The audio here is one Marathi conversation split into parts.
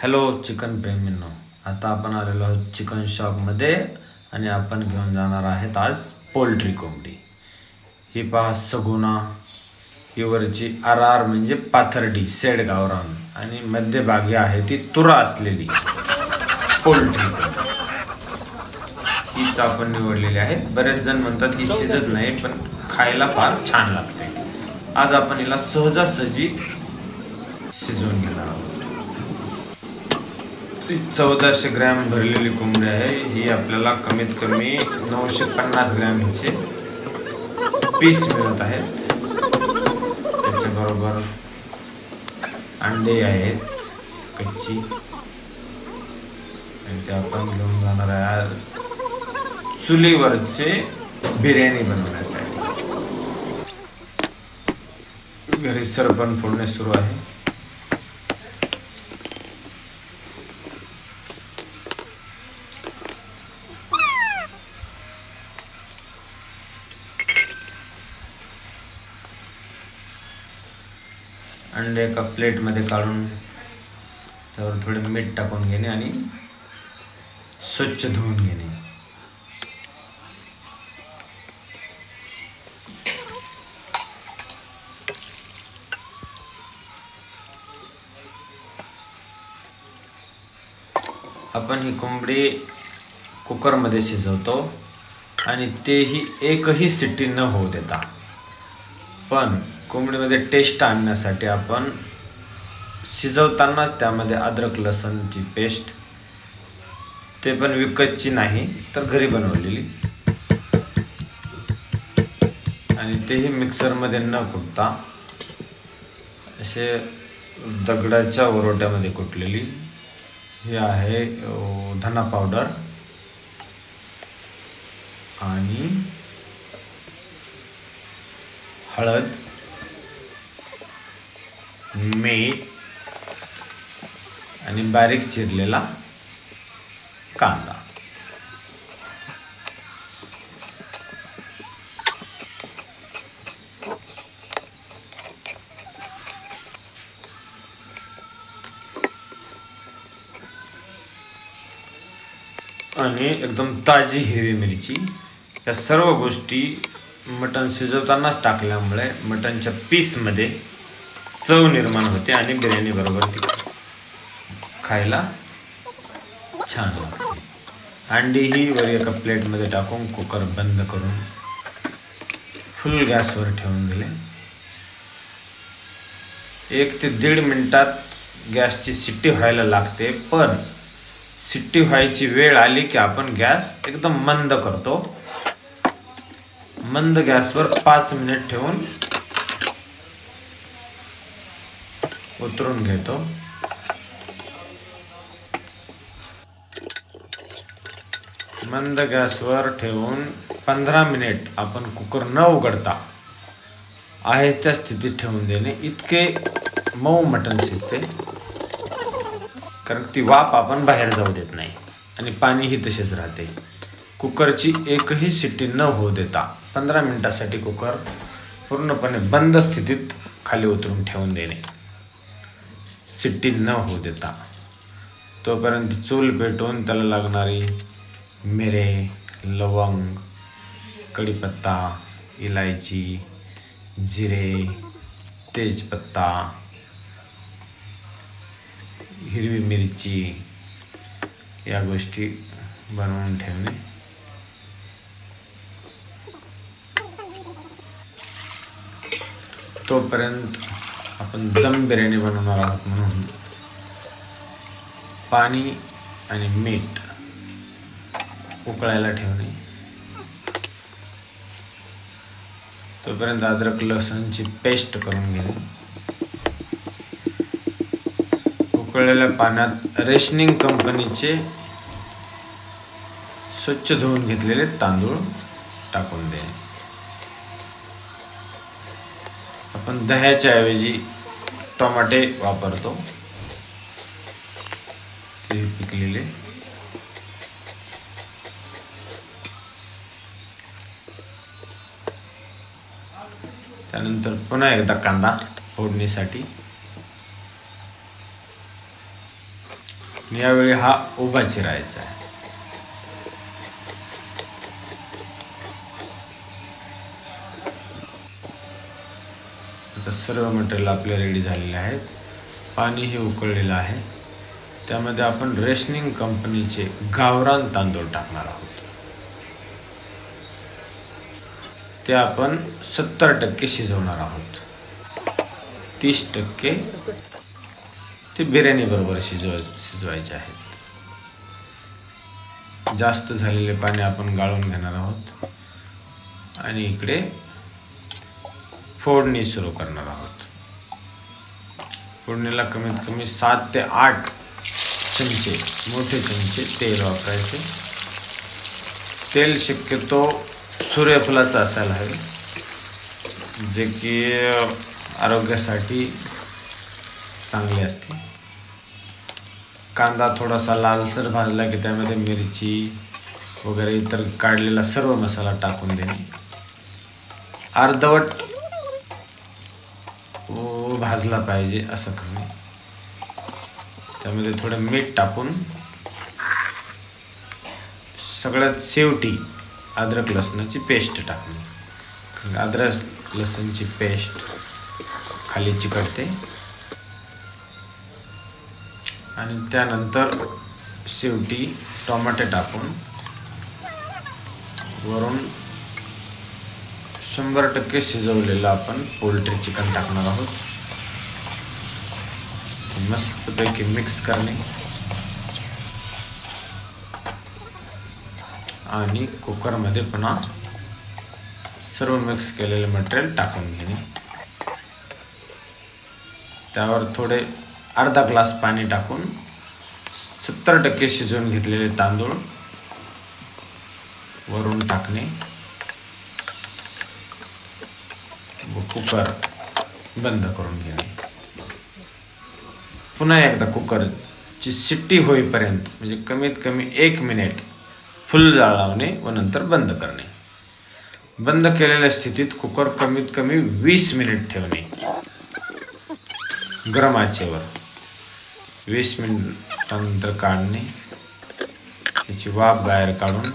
हॅलो चिकन प्रेमींनो, आता आपण आलेलो आहोत चिकन शॉपमध्ये आणि आपण घेऊन जाणार आहेत आज पोल्ट्री कोंबडी. ही पहा सगुना, ही वरची आर म्हणजे पाथर्डी सेड गावरान आणि मध्यभागी आहे ती तुरा असलेली पोल्ट्री. हीच आपण निवडलेली आहे. बरेच जण म्हणतात ही शिजत नाही, पण खायला फार छान लागते. आज आपण हिला सहजासहजी शिजवून घेणार आहोत. 1400 ग्रॅम भरलेली कोंबडी आहे. ही आपल्याला कमीत कमी 950 ग्रॅम हिचे पीस मिळत आहेत. त्याच्याबरोबर अंडे आहेत कच्ची, आणि ते आपण घेऊन जाणार आहे चुलीवरचे बिर्याणी बनवण्यासाठी. घरी सरपण फोडणे सुरू आहे. अंडे एका प्लेटमध्ये काढून त्यावर थोडे मीठ टाकून घेणे आणि स्वच्छ धुवून घेणे. आपण ही कोंबडी कुकरमध्ये शिजवतो आणि तेही एकही शिट्टी न होऊ देता. पण कोंबडीमध्ये टेस्ट आणण्यासाठी आपण शिजवताना त्यामध्ये अद्रक लसूणची पेस्ट, ते पण विकतची नाही तर घरी बनवलेली, आणि तेही मिक्सरमध्ये न कुटता असे दगडाच्या वरोट्यामध्ये कुटलेली. ही आहे धना पावडर आणि हळद, मीठ आणि बारीक चिरलेला कांदा. आणि एकदम ताजी हिरवी मिरची. या सर्व गोष्टी मटण शिजवतानाच टाकल्यामुळे मटणच्या पीसमध्ये चव निर्माण होते आणि बिर्याणी बरोबर ती खायला छान लागते. अंडी ही वर एका प्लेटमध्ये टाकून कुकर बंद करून फुल गॅसवर ठेवून दिले. 1 ते 1.5 मिनिटात गॅसची शिट्टी व्हायला लागते. पण शिट्टी व्हायची वेळ आली की आपण गॅस एकदम मंद करतो. मंद गॅसवर 5 मिनिट ठेवून उतरून घेतो. मंद गॅसवर ठेवून 15 मिनिट आपण कुकर न उघडता आहे त्या स्थितीत ठेवून देणे. इतके मऊ मटण शिजते, कारण ती वाफ आपण बाहेर जाऊ देत नाही आणि पाणीही तसेच राहते. कुकरची एकही शिट्टी न होऊ देता 15 मिनिटासाठी कुकर पूर्णपणे बंद स्थितीत खाली उतरून ठेवून देणे, शिट्टी न होऊ देता. तोपर्यंत चूल पेटवून त्याला लागणारी मिरे, लवंग, कढीपत्ता, इलायची, जिरे, तेजपत्ता, हिरवी मिरची या गोष्टी बनवून ठेवणे. तोपर्यंत आपण दम बिर्याणी बनवणार आहोत म्हणून पाणी आणि मीठ उकळायला ठेवणे. तोपर्यंत अद्रक लसूणची पेस्ट करून घेणे. उकळलेल्या पाण्यात रेशनिंग कंपनीचे स्वच्छ धुवून घेतलेले तांदूळ टाकून देणे. आपण दह्याच्या ऐवजी टोमॅटे वापरतो, ते पिकलेले. त्यानंतर पुन्हा एकदा कांदा फोडणीसाठी, यावेळी हा उभा चिरायचा आहे. आता सर्व मटेरियल आपले रेडी झालेले आहेत. पाणी हे उकळलेलं आहे. त्यामध्ये आपण रेशनिंग कंपनीचे गावरान तांदूळ टाकणार आहोत. ते आपण 70% शिजवणार आहोत. 30% ते बिर्याणी बरोबर शिजवायचे आहेत. जास्त झालेले पाणी आपण गाळून घेणार आहोत आणि इकडे फोडणी सुरू करणार आहोत. फोडणीला कमीत कमी 7 ते 8 चमचे, मोठे चमचे तेल वापरायचे. तेल शक्यतो सूर्यफुलाचं असायला हवे, जे की आरोग्यासाठी चांगले असते. कांदा थोडासा लालसर भाजला की त्यामध्ये मिरची वगैरे इतर काढलेला सर्व मसाला टाकून देणे. अर्धवट भाजला पाहिजे असं करणे. त्यामध्ये थोडं मीठ टाकून सगळ्यात शेवटी अद्रक लसणाची पेस्ट टाकणे. अद्रक लसणाची पेस्ट खाली चिकटते आणि त्यानंतर शेवटी टोमॅटो टाकून वरून 100% शिजवलेलं आपण पोल्ट्री चिकन टाकणार आहोत. मस्तपैकी मिक्स करणे आणि कुकरमध्ये पुन्हा सर्व मिक्स केलेले मटेरियल टाकून घेणे. त्यावर थोडे अर्धा ग्लास पाणी टाकून 70% शिजवून घेतलेले तांदूळ वरून टाकणे व कुकर बंद करून घेणे. पुन्हा एकदा कुकरची शिट्टी होईपर्यंत म्हणजे कमीत कमी 1 मिनिट फुल जाळ लावणे व नंतर बंद करणे. बंद केलेल्या स्थितीत कुकर कमीत कमी 20 मिनिट ठेवणे गरम आचेवर. 20 मिनिटांनंतर काढणे. त्याची वाफ बाहेर काढून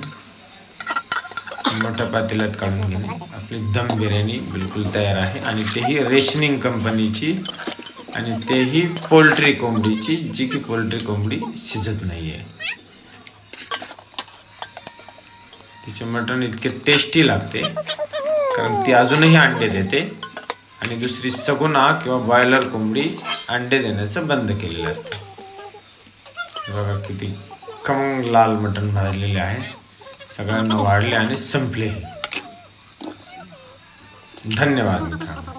मोठ्या पातेल्यात काढून घेणे. आपली दम बिर्याणी बिलकुल तयार आहे आणि तेही रेशनिंग कंपनीची आणि तेही पोल्ट्री कोंबडीची, जी की पोल्ट्री कोंबडी शिजत नाही आहे. तिचे मटण इतके टेस्टी लागते कारण ती अजूनही अंडे देते आणि दुसरी सगुना किंवा बॉयलर कोंबडी अंडे देण्याचं बंद केलेलं असतं. बघा किती खमंग लाल मटण भाजलेले आहे. सगळ्यांना वाढले आणि संपले. धन्यवाद मित्रांनो.